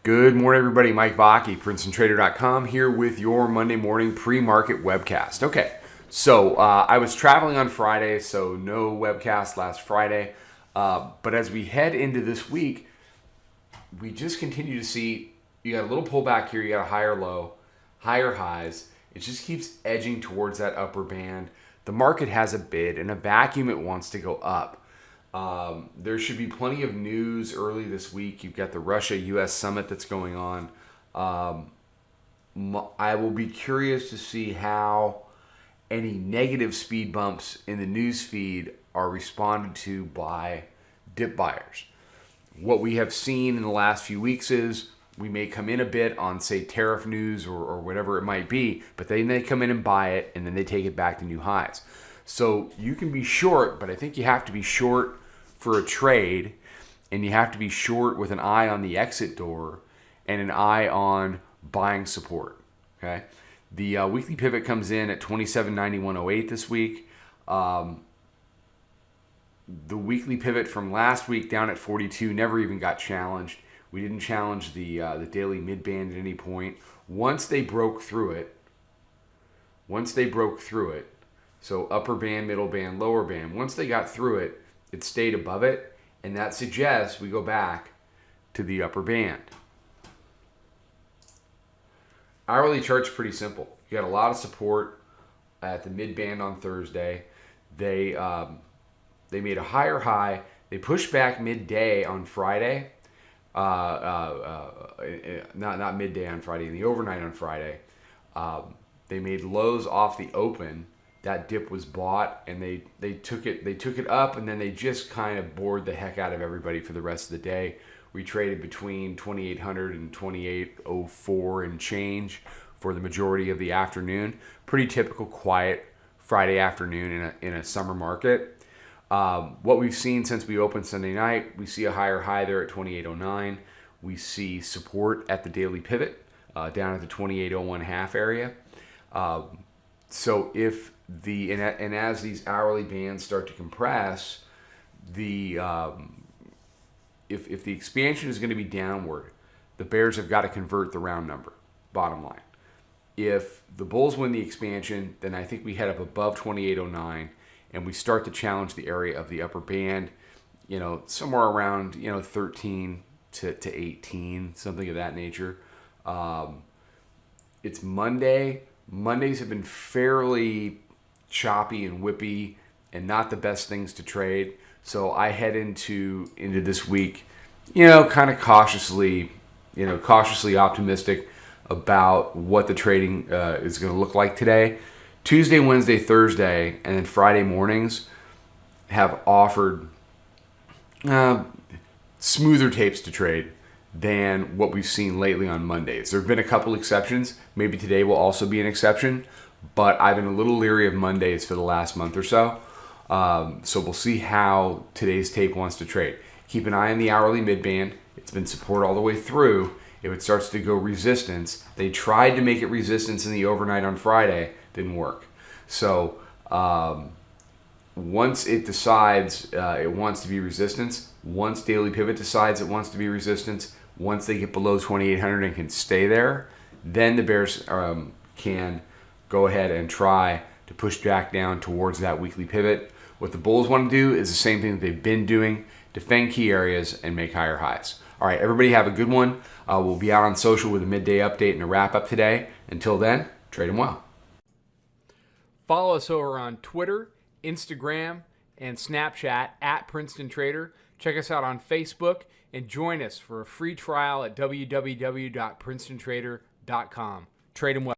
Good morning, everybody. Mike Vacchi, Princetontrader.com, here with your Monday morning pre-market webcast. Okay, so I was traveling on Friday, so no webcast last Friday. But as we head into this week, we just continue to see, you got a little pullback here, you got a higher low, higher highs. It just keeps edging towards that upper band. The market has a bid and a vacuum it wants to go up. There should be plenty of news early this week. You've got the Russia-U.S. summit that's going on. I will be curious to see how any negative speed bumps in the news feed are responded to by dip buyers. What we have seen in the last few weeks is we may come in a bit on, say, tariff news or whatever it might be, but then they come in and buy it, and then they take it back to new highs. So you can be short, but I think you have to be short for a trade, and you have to be short with an eye on the exit door and an eye on buying support. Okay, the weekly pivot comes in at 27.9108 this week. The weekly pivot from last week down at 42 never even got challenged. We didn't challenge the daily mid band at any point. Once they broke through it, so upper band, middle band, lower band, once they got through it, it stayed above it, and that suggests we go back to the upper band. Hourly chart's pretty simple. You got a lot of support at the mid band on Thursday. They made a higher high. They pushed back midday on Friday. Not midday on Friday, in the overnight on Friday. They made lows off the open. That dip was bought, and they took it up, and then they just kind of bored the heck out of everybody for the rest of the day. We traded between 2,800 and 2,804 and change for the majority of the afternoon. Pretty typical quiet Friday afternoon in a summer market. What we've seen since we opened Sunday night, we see a higher high there at 2,809. We see support at the daily pivot down at the 2,801 half area. So if as these hourly bands start to compress, if the expansion is going to be downward, the bears have got to convert the round number, bottom line. If the bulls win the expansion, then I think we head up above 2,809 and we start to challenge the area of the upper band, somewhere around 13 to 18, something of that nature. It's Monday. Mondays have been fairly choppy and whippy and not the best things to trade. So I head into this week, kind of cautiously optimistic about what the trading is going to look like today. Tuesday, Wednesday, Thursday, and then Friday mornings have offered smoother tapes to trade than what we've seen lately on Mondays. There have been a couple exceptions. Maybe today will also be an exception, but I've been a little leery of Mondays for the last month or so. So we'll see how today's tape wants to trade. Keep an eye on the hourly midband. It's been support all the way through. If it starts to go resistance, they tried to make it resistance in the overnight on Friday, didn't work. So once it decides it wants to be resistance, once daily pivot decides it wants to be resistance, once they get below 2,800 and can stay there, then the bears can go ahead and try to push back down towards that weekly pivot. What the bulls want to do is the same thing that they've been doing: defend key areas and make higher highs. All right, everybody have a good one. We'll be out on social with a midday update and a wrap up today. Until then, trade them well. Follow us over on Twitter, Instagram, and Snapchat at Princeton Trader. Check us out on Facebook and join us for a free trial at www.princetontrader.com. Trade them well.